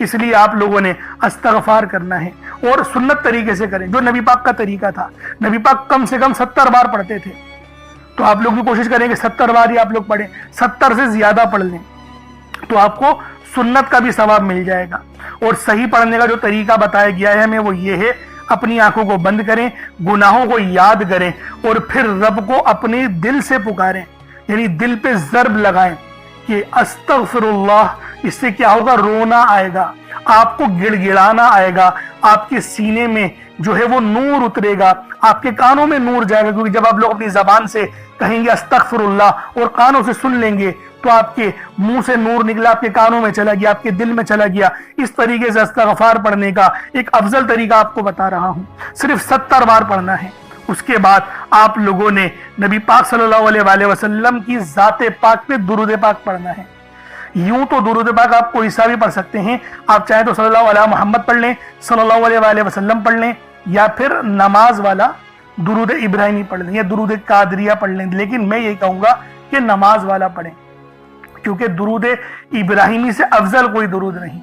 اس لیے آپ لوگوں نے استغفار کرنا ہے اور سنت طریقے سے کریں جو نبی پاک کا طریقہ تھا. نبی پاک کم سے کم 70 بار پڑھتے تھے, تو آپ لوگ بھی کوشش کریں کہ 70 بار ہی آپ لوگ پڑھیں, 70 سے زیادہ پڑھ لیں تو آپ کو سنت کا بھی ثواب مل جائے گا. اور صحیح پڑھنے کا جو طریقہ بتایا گیا ہے ہمیں وہ یہ ہے, اپنی آنکھوں کو بند کریں, گناہوں کو یاد کریں اور پھر رب کو اپنے دل سے پکاریں, یعنی دل پہ ضرب لگائیں کہ استغفر اللہ. اس سے کیا ہوگا, رونا آئے گا, آپ کو گڑ گڑانا آئے گا, آپ کے سینے میں جو ہے وہ نور اترے گا, آپ کے کانوں میں نور جائے گا, کیونکہ جب آپ لوگ اپنی زبان سے کہیں گے استغفر اللہ اور کانوں سے سن لیں گے تو آپ کے منہ سے نور نکلا, آپ کے کانوں میں چلا گیا, آپ کے دل میں چلا گیا. اس طریقے سے استغفار پڑھنے کا ایک افضل طریقہ آپ کو بتا رہا ہوں, صرف 70 بار پڑھنا ہے. اس کے بعد آپ لوگوں نے نبی پاک صلی اللہ علیہ وآلہ وسلم کی ذات پاک پہ درود پاک پڑھنا ہے. یوں تو درود پاک آپ کوئی سا بھی پڑھ سکتے ہیں, آپ چاہیں تو صلی اللہ علیہ محمد پڑھ لیں, صلی اللہ علیہ وآلہ وسلم پڑھ لیں, یا پھر نماز والا درود ابراہیمی پڑھ لیں یا درود قادریہ پڑھ لیں. لیکن میں یہ کہوں گا کہ نماز والا پڑھیں, کیونکہ درود ابراہیمی سے افضل کوئی درود نہیں.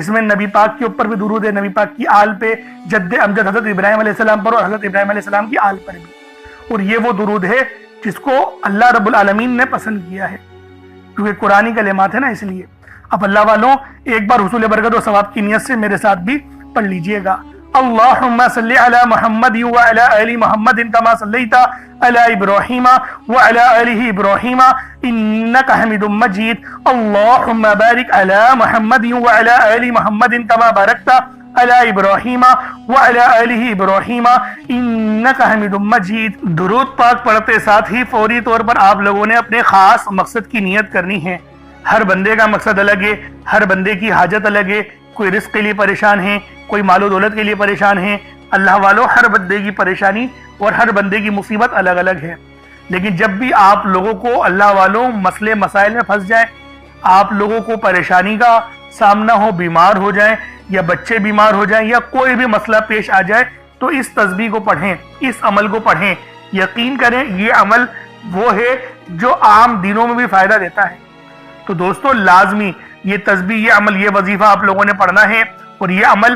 اس میں نبی پاک کے اوپر بھی درود ہے, نبی پاک کی آل پہ, جد امجد حضرت ابراہیم علیہ السلام پر اور حضرت ابراہیم علیہ السلام کی آل پر بھی. اور یہ وہ درود ہے جس کو اللہ رب العالمین نے پسند کیا ہے, کیونکہ قرآنی کلمات ہے نا, اس لیے. اب اللہ والوں ایک بار حصول برکت و ثواب کی نیت سے میرے ساتھ بھی پڑھ لیجئے گا. اللہم صلی علی محمد وعلی آل محمد کما صلیت علی ابراہیم وعلی آل ابراہیم انکا حمید مجید. اللہم بارک علی محمد وعلی آل محمد کما بارکت علی ابراہیم وعلی آل ابراہیم انکا حمید مجید. درود پاک پڑھتے ساتھ ہی فوری طور پر آپ لوگوں نے اپنے خاص مقصد کی نیت کرنی ہے. ہر بندے کا مقصد الگ ہے, ہر بندے کی حاجت الگ ہے. کوئی رزق کے لیے پریشان ہے, کوئی مال و دولت کے لیے پریشان ہے. اللہ والوں ہر بندے کی پریشانی اور ہر بندے کی مصیبت الگ الگ ہے. لیکن جب بھی آپ لوگوں کو اللہ والوں مسئلے مسائل میں پھنس جائیں, آپ لوگوں کو پریشانی کا سامنا ہو, بیمار ہو جائیں یا بچے بیمار ہو جائیں یا کوئی بھی مسئلہ پیش آ جائے, تو اس تسبیح کو پڑھیں, اس عمل کو پڑھیں. یقین کریں یہ عمل وہ ہے جو عام دنوں میں بھی فائدہ دیتا ہے. تو دوستو لازمی یہ تسبیح, یہ عمل, یہ وظیفہ آپ لوگوں نے پڑھنا ہے. اور یہ عمل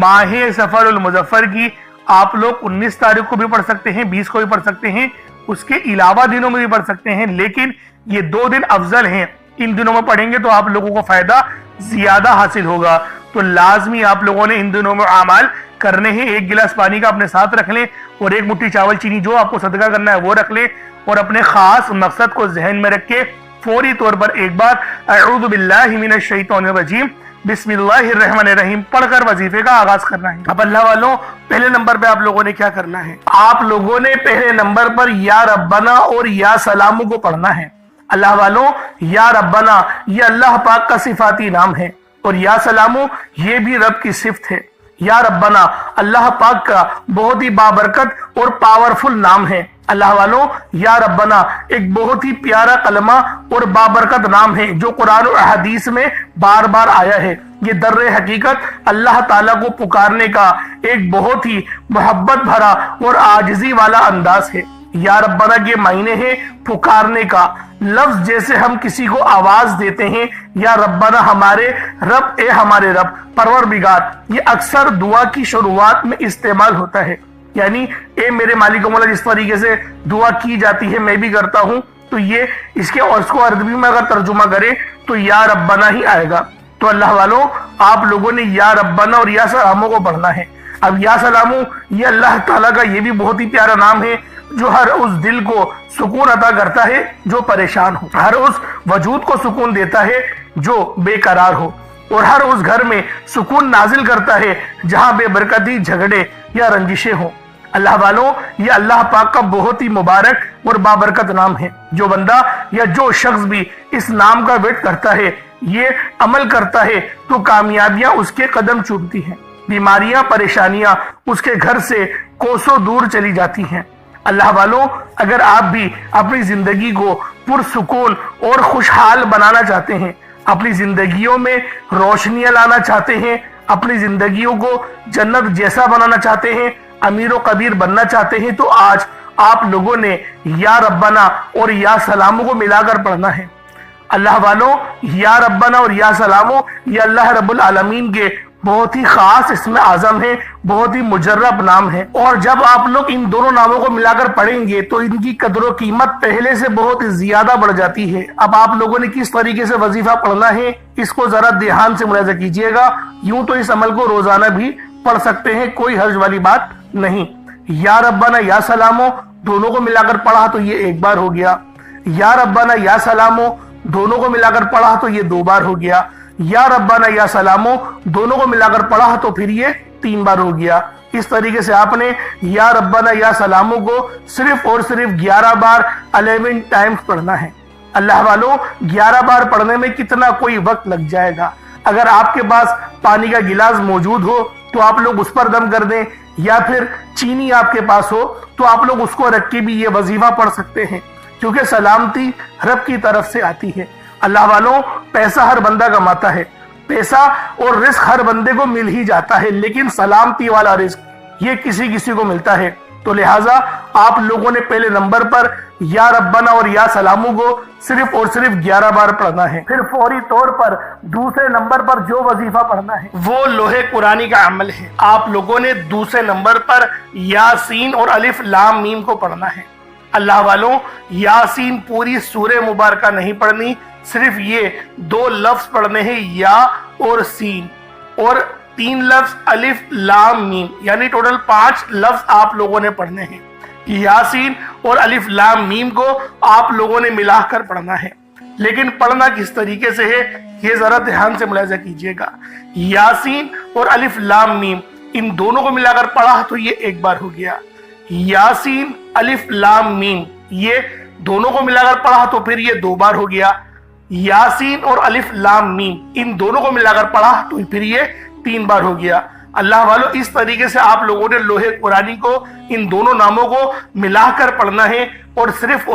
ماہ سفر المظفر کی آپ لوگ 19 تاریخ کو بھی پڑھ سکتے ہیں, 20 کو بھی پڑھ سکتے ہیں, اس کے علاوہ دنوں میں بھی پڑھ سکتے ہیں. لیکن یہ 2 دن افضل ہیں, ان دنوں میں پڑھیں گے تو آپ لوگوں کو فائدہ زیادہ حاصل ہوگا. تو لازمی آپ لوگوں نے ان دنوں میں اعمال کرنے ہیں. 1 گلاس پانی کا اپنے ساتھ رکھ لیں اور 1 مٹھی چاول چینی جو آپ کو صدقہ کرنا ہے وہ رکھ لیں, اور اپنے خاص مقصد کو ذہن میں رکھ کے فوری طور پر ایک بار اعوذ باللہ من الشیطان الرجیم بسم اللہ الرحمن الرحیم پڑھ کر وظیفے کا آغاز کرنا ہے. اب اللہ والوں پہلے نمبر پہ آپ لوگوں نے کیا کرنا ہے, آپ لوگوں نے پہلے نمبر پر یا ربنا اور یا سلامو کو پڑھنا ہے. اللہ والوں یا ربنا یہ اللہ پاک کا صفاتی نام ہے, اور یا سلامو یہ بھی رب کی صفت ہے. یا ربنا اللہ پاک کا بہت ہی بابرکت اور پاورفل نام ہے. اللہ والوں یا ربنا ایک بہت ہی پیارا کلمہ اور بابرکت نام ہے جو قرآن و حدیث میں بار بار آیا ہے. یہ در حقیقت اللہ تعالیٰ کو پکارنے کا ایک بہت ہی محبت بھرا اور عاجزی والا انداز ہے. یا ربنا کے معنی ہے پکارنے کا. لفظ جیسے ہم کسی کو آواز دیتے ہیں یا ربنا ہمارے رب, اے ہمارے رب, پروردگار, یہ اکثر دعا کی شروعات میں استعمال ہوتا ہے. یعنی اے میرے مالک و مولا جس طریقے سے دعا کی جاتی ہے میں بھی کرتا ہوں, تو یہ اس کو عربی میں اگر ترجمہ کرے تو یا ربنا ہی آئے گا. تو اللہ والوں آپ لوگوں نے یا ربنا اور یا سلامو کو پڑھنا ہے. اب یا سلامو یہ اللہ تعالیٰ کا یہ بھی بہت ہی پیارا نام ہے جو ہر اس دل کو سکون عطا کرتا ہے جو پریشان ہو, ہر اس وجود کو سکون دیتا ہے جو بے قرار ہو, اور ہر اس گھر میں سکون نازل کرتا ہے جہاں بے برکتی, جھگڑے یا رنجشیں ہوں. اللہ والوں یہ اللہ پاک کا بہت ہی مبارک اور بابرکت نام ہے. جو بندہ یا جو شخص بھی اس نام کا ورد کرتا ہے, یہ عمل کرتا ہے, تو کامیابیاں اس کے قدم چومتی ہیں, بیماریاں پریشانیاں اس کے گھر سے کوسوں دور چلی جاتی ہیں. اللہ والوں اگر آپ بھی اپنی زندگی کو پرسکون اور خوشحال بنانا چاہتے ہیں, اپنی زندگیوں میں روشنیاں لانا چاہتے ہیں, اپنی زندگیوں کو جنت جیسا بنانا چاہتے ہیں, امیر و کبیر بننا چاہتے ہیں, تو آج آپ لوگوں نے یا ربنا اور یا سلامو کو ملا کر پڑھنا ہے. اللہ والوں، یا ربنا اور یا سلامو یہ اللہ رب العالمین کے بہت ہی خاص اسم اعظم ہے، بہت ہی مجرب نام ہے، اور جب آپ لوگ ان دونوں ناموں کو ملا کر پڑھیں گے تو ان کی قدر و قیمت پہلے سے بہت ہی زیادہ بڑھ جاتی ہے۔ اب آپ لوگوں نے کس طریقے سے وظیفہ پڑھنا ہے اس کو ذرا دھیان سے ملاحظہ کیجئے گا۔ یوں تو اس عمل کو روزانہ بھی پڑھ سکتے ہیں، کوئی حرج والی بات نہیں۔ یا ربنا یا سلامو دونوں کو ملا کر پڑھا تو یہ ایک بار ہو گیا، یا ربنا یا سلامو دونوں کو ملا کر پڑھا تو یہ 2 بار ہو گیا، یا ربنا یا سلامو دونوں کو ملا کر پڑھا تو پھر یہ 3 بار ہو گیا۔ اس طریقے سے آپ نے یا ربنا یا سلامو کو صرف اور صرف 11 بار 11 ٹائمز پڑھنا ہے۔ اللہ والوں، 11 بار پڑھنے میں کتنا کوئی وقت لگ جائے گا۔ اگر آپ کے پاس پانی کا گلاس موجود ہو تو آپ لوگ اس پر دم کر دیں، یا پھر چینی آپ کے پاس ہو تو آپ لوگ اس کو رکھ کے بھی یہ وظیفہ پڑھ سکتے ہیں، کیونکہ سلامتی رب کی طرف سے آتی ہے۔ اللہ والوں، پیسہ ہر بندہ کماتا ہے، پیسہ اور رزق ہر بندے کو مل ہی جاتا ہے، لیکن سلامتی والا رزق یہ کسی کو ملتا ہے۔ تو لہٰذا آپ لوگوں نے پہلے نمبر پر یا ربنا اور یا سلامو کو صرف اور صرف 11 بار پڑھنا ہے۔ پھر فوری طور پر دوسرے نمبر پر جو وظیفہ پڑھنا ہے وہ لوح قرآنی کا عمل ہے۔ آپ لوگوں نے دوسرے نمبر پر یاسین اور الف لام میم کو پڑھنا ہے۔ اللہ والوں، یاسین پوری سورہ مبارکہ نہیں پڑھنی، صرف یہ 2 لفظ پڑھنے ہیں، یا اور سین، اور 3 لفظ الف لام میم، یعنی ٹوٹل 5 لفظ آپ لوگوں نے پڑھنے ہیں۔ یاسین اور الف لام میم کو آپ لوگوں نے ملا کر پڑھنا ہے، لیکن پڑھنا کس طریقے سے ہے یہ ذرا دھیان سے ملاحظہ کیجئے گا۔ یاسین اور الف لام میم ان دونوں کو ملا کر پڑھا تو یہ 1 بار ہو گیا، یاسین الف لام میم یہ دونوں کو ملا کر پڑھا تو پھر یہ 2 بار ہو گیا، یاسین اور الف لام میم ان دونوں کو ملا کر پڑھا تو پھر یہ 3 بار ہو گیا۔ اللہ والوں، اس طریقے سے آپ لوگوں نے لوح قرآنی کو ان دونوں ناموں کو ملا کر پڑھنا ہے، اور صرف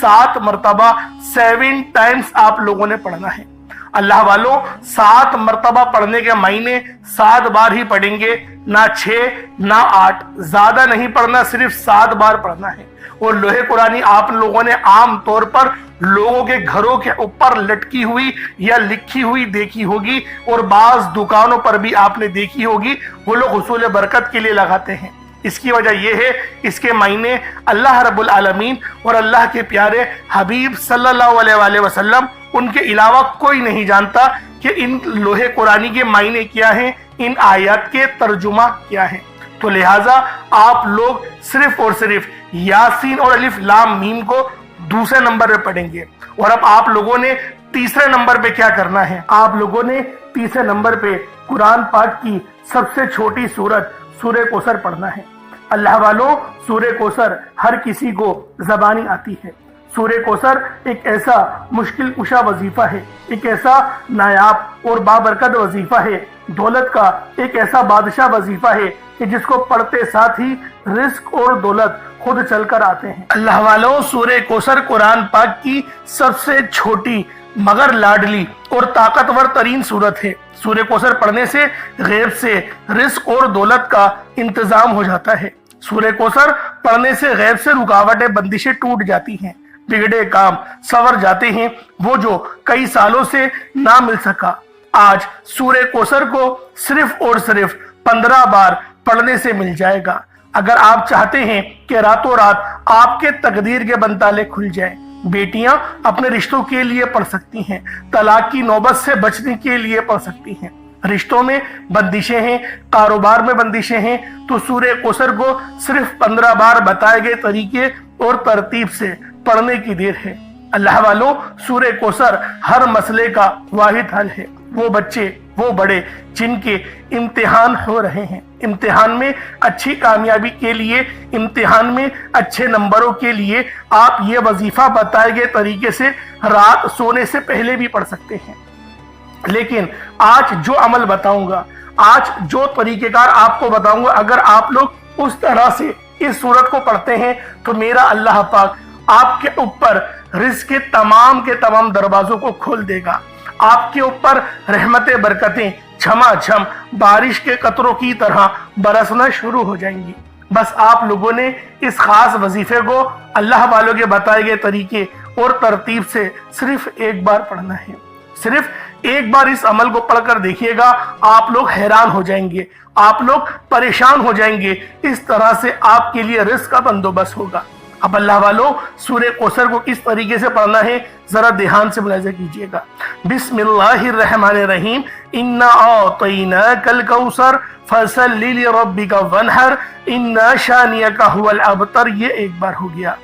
7 مرتبہ 7 ٹائمز آپ لوگوں نے پڑھنا ہے۔ اللہ والوں، 7 مرتبہ پڑھنے کے معنی 7 بار ہی پڑھیں گے، نہ 6 نہ 8، زیادہ نہیں پڑھنا، صرف 7 بار پڑھنا ہے۔ اور لوح قرآنی آپ لوگوں نے عام طور پر لوگوں کے گھروں کے اوپر لٹکی ہوئی یا لکھی ہوئی دیکھی ہوگی، اور بعض دکانوں پر بھی آپ نے دیکھی ہوگی، وہ لوگ حصول برکت کے لیے لگاتے ہیں۔ اس کی وجہ یہ ہے، اس کے معنی اللہ رب العالمین اور اللہ کے پیارے حبیب صلی اللہ علیہ وآلہ وسلم ان کے علاوہ کوئی نہیں جانتا کہ ان لوح قرآنی کے معنی کیا ہیں، ان آیات کے ترجمہ کیا ہیں۔ تو لہٰذا آپ لوگ صرف اور صرف یاسین اور الف لام میم کو دوسرے نمبر پہ پڑھیں گے۔ اور اب آپ لوگوں نے تیسرے نمبر پہ کیا کرنا ہے؟ آپ لوگوں نے تیسرے نمبر پہ قرآن پاک کی سب سے چھوٹی سورت سورہ کوثر پڑھنا ہے۔ اللہ والوں، سورہ کوثر ہر کسی کو زبانی آتی ہے۔ سورہ کوثر ایک ایسا مشکل کشا وظیفہ ہے، ایک ایسا نایاب اور بابرکت وظیفہ ہے، دولت کا ایک ایسا بادشاہ وظیفہ ہے کہ جس کو پڑھتے ساتھ ہی رزق اور دولت خود چل کر آتے ہیں۔ اللہ والوں، سورہ کوثر قرآن پاک کی سب سے چھوٹی مگر لاڈلی اور طاقتور ترین سورت ہے۔ سورہ کوثر پڑھنے سے غیب سے رزق اور دولت کا انتظام ہو جاتا ہے۔ سورہ کوثر پڑھنے سے غیب سے رکاوٹیں بندشیں ٹوٹ جاتی ہیں، بگڑے کام سنور جاتے ہیں، وہ جو کئی سالوں سے نہ مل سکا آج سورہ کوثر کو صرف اور صرف 15 بار پڑھنے سے مل جائے گا۔ اگر آپ چاہتے ہیں کہ راتوں رات آپ کے تقدیر کے بنتالے کھل جائیں، بیٹیاں اپنے رشتوں کے لیے پڑھ سکتی ہیں، طلاق کی نوبت سے بچنے کے لیے پڑھ سکتی ہیں، رشتوں میں بندشیں ہیں، کاروبار میں بندشیں ہیں، تو سورہ کوثر کو صرف 15 بار بتائے گئے طریقے اور ترتیب سے پڑھنے کی دیر ہے۔ اللہ والوں، سورہ کوثر ہر مسئلے کا واحد حل ہے۔ وہ بچے، وہ بڑے جن کے امتحان ہو رہے ہیں، امتحان میں اچھی کامیابی کے لیے، امتحان میں اچھے نمبروں کے لیے آپ یہ وظیفہ بتائے گئے طریقے سے رات سونے سے پہلے بھی پڑھ سکتے ہیں۔ لیکن آج جو عمل بتاؤں گا، آج جو طریقہ کار آپ کو بتاؤں گا، اگر آپ لوگ اس طرح سے اس سورت کو پڑھتے ہیں تو میرا اللہ پاک آپ کے اوپر رزق کے تمام دروازوں کو کھول دے گا۔ آپ کے اوپر رحمت برکتیں جھما جھم بارش کے قطروں کی طرح برسنا شروع ہو جائیں گی۔ بس آپ لوگوں نے اس خاص وظیفے کو اللہ والوں کے بتائے گئے طریقے اور ترتیب سے صرف ایک بار پڑھنا ہے۔ صرف ایک بار اس عمل کو پڑھ کر دیکھیے گا، آپ لوگ حیران ہو جائیں گے، آپ لوگ پریشان ہو جائیں گے، اس طرح سے آپ کے لیے رزق کا بندوبست ہوگا۔ اب اللہ والوں، سورہ کوثر کو کس طریقے سے پڑھنا ہے ذرا دھیان سے ملاحظہ کیجئے گا۔ بسم اللہ الرحمن الرحیم، انا اعطیناک الکوثر فصل لربک وانحر ان شانئک هو الابتر، یہ ایک بار ہو گیا۔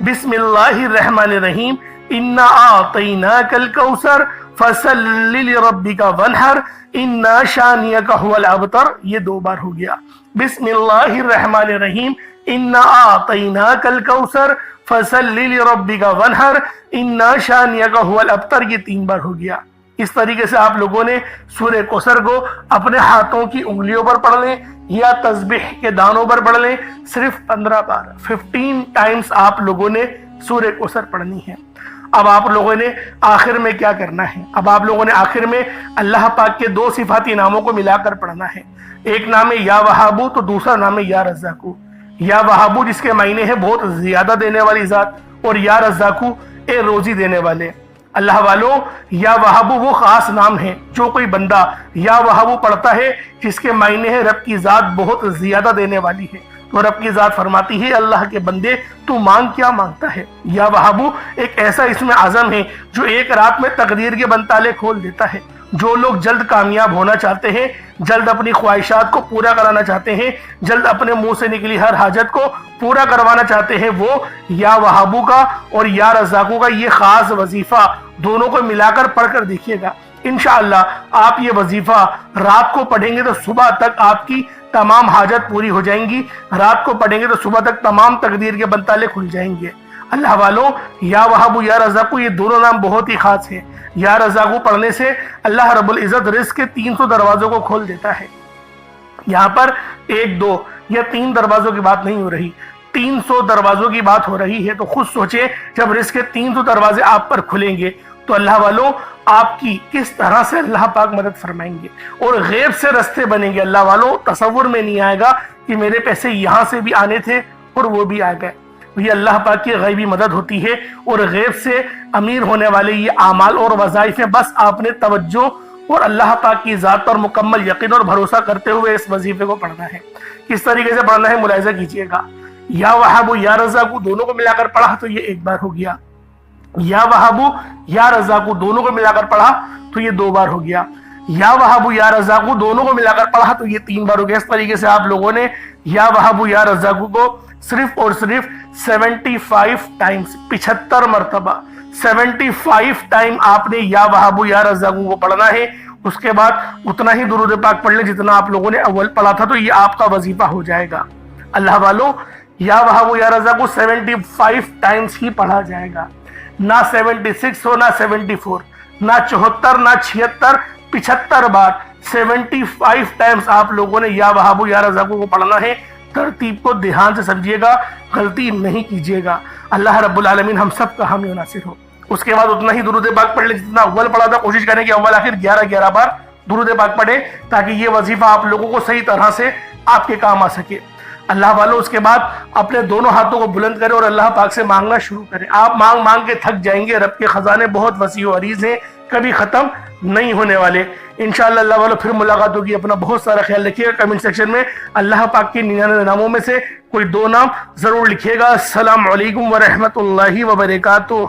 بسم اللہ الرحمن الرحیم، انا اعطیناک الکوثر فصل لربک وانحر ان شانئک هو الابتر، یہ دو بار ہو گیا۔ بسم اللہ الرحمن الرحیم، انا اعطیناک الکوثر فصل لربک وانحر ان شانئک هو الابتر، یہ تین بار ہو گیا۔ اس طریقے سے آپ لوگوں نے سورہ کوثر کو اپنے ہاتھوں کی انگلیوں پر پڑھ لیں یا تسبیح کے دانوں پر پڑھ لیں، صرف 15 بار 15 ٹائمز آپ لوگوں نے سورہ کوثر پڑھنی ہے۔ اب آپ لوگوں نے آخر میں کیا کرنا ہے؟ اب آپ لوگوں نے آخر میں اللہ پاک کے دو صفاتی ناموں کو ملا کر پڑھنا ہے۔ ایک نام ہے یا وہابو، تو دوسرا نام ہے یا رزاقو۔ یا وہابو جس کے معنی ہے بہت زیادہ دینے والی ذات، اور یا رزاقو اے روزی دینے والے۔ اللہ والوں، یا وہابو وہ خاص نام ہے، جو کوئی بندہ یا وہابو پڑھتا ہے جس کے معنی ہے رب کی ذات بہت زیادہ دینے والی ہے، تو رب کی ذات فرماتی ہے اللہ کے بندے تو مانگ کیا مانگتا ہے۔ یا وہابو ایک ایسا اسم اعظم ہے جو ایک رات میں تقدیر کے بند تالے کھول دیتا ہے۔ جو لوگ جلد کامیاب ہونا چاہتے ہیں، جلد اپنی خواہشات کو پورا کرانا چاہتے ہیں، جلد اپنے منہ سے نکلی ہر حاجت کو پورا کروانا چاہتے ہیں، وہ یا وہابو کا اور یا رزاقو کا یہ خاص وظیفہ دونوں کو ملا کر پڑھ کر دیکھیے گا۔ انشاءاللہ آپ یہ وظیفہ رات کو پڑھیں گے تو صبح تک آپ کی تمام حاجت پوری ہو جائیں گی، رات کو پڑھیں گے تو صبح تک تمام تقدیر کے بند تالے کھل جائیں گے۔ اللہ والوں، یا وہابو یا رزاقو یہ دونوں نام بہت ہی خاص ہیں۔ یا رزاقو پڑھنے سے اللہ رب العزت رزق کے 300 دروازوں کو کھول دیتا ہے۔ یہاں پر 1 2 یا 3 دروازوں کی بات نہیں ہو رہی، 300 دروازوں کی بات ہو رہی ہے۔ تو خود سوچیں جب رزق کے 300 دروازے آپ پر کھلیں گے تو اللہ والوں آپ کی کس طرح سے اللہ پاک مدد فرمائیں گے، اور غیب سے رستے بنیں گے۔ اللہ والوں تصور میں نہیں آئے گا کہ میرے پیسے یہاں سے بھی آنے تھے اور وہ بھی آ گئے۔ یہ اللہ پاک کی غیبی مدد ہوتی ہے، اور غیب سے امیر ہونے والے یہ اعمال اور وظائف ہیں۔ بس آپ نے توجہ اور اللہ پاک کی ذات پر مکمل یقین اور بھروسہ کرتے ہوئے اس وظیفے کو پڑھنا ہے۔ کس طریقے سے پڑھنا ہے ملاحظہ کیجئے گا۔ یا وہابو یا رزاقو دونوں کو ملا کر پڑھا تو یہ ایک بار ہو گیا۔ یا وہابو یا رزاقو دونوں کو ملا کر پڑھا تو یہ 2 بار ہو گیا۔ یا وہابو یا رزاقو دونوں کو ملا کر پڑھا تو یہ 3 بار ہو گیا۔ اس طریقے سے آپ لوگوں نے یا وہابو یا رزاقو کو صرف اور صرف 75 ٹائمز 75 مرتبہ 75 ٹائم آپ نے یا وہابو یا رزاقو کو پڑھنا ہے۔ اس کے بعد اتنا ہی درود پاک پڑھ لیں جتنا آپ لوگوں نے اول پڑھا تھا، تو یہ آپ کا وظیفہ ہو جائے گا۔ اللہ والوں، یا وہابو یا رزاقو 75 ٹائمز ہی پڑھا جائے گا، نہ 76 ہو، نہ 74، نہ 74، نہ 76، 75 بار 75 ٹائمز آپ لوگوں نے یا وہابو یا رزاقو کو پڑھنا ہے۔ ترتیب کو دھیان سے سمجھیے گا، غلطی نہیں کیجیے گا۔ اللہ رب العالمین ہم سب کا حامی و ناصر ہو۔ اس کے بعد اتنا ہی درود پاک پڑھ لیں جتنا اول پڑھا تھا۔ کوشش کریں کہ اول آخر 11 بار درود پاک پڑھیں تاکہ یہ وظیفہ آپ لوگوں کو صحیح طرح سے آپ کے کام آ سکے۔ اللہ والوں، اس کے بعد اپنے دونوں ہاتھوں کو بلند کریں اور اللہ پاک سے مانگنا شروع کریں۔ آپ مانگ مانگ کے تھک جائیں گے۔ رب کے خزانے بہت وسیع و عریض ہیں، کبھی ختم نہیں ہونے والے۔ انشاءاللہ اللہ والوں پھر ملاقات ہوگی۔ اپنا بہت سارا خیال رکھیے گا۔ کمنٹ سیکشن میں اللہ پاک کے 99 ناموں میں سے کوئی 2 نام ضرور لکھیے گا۔ السلام علیکم ورحمۃ اللہ وبرکاتہ۔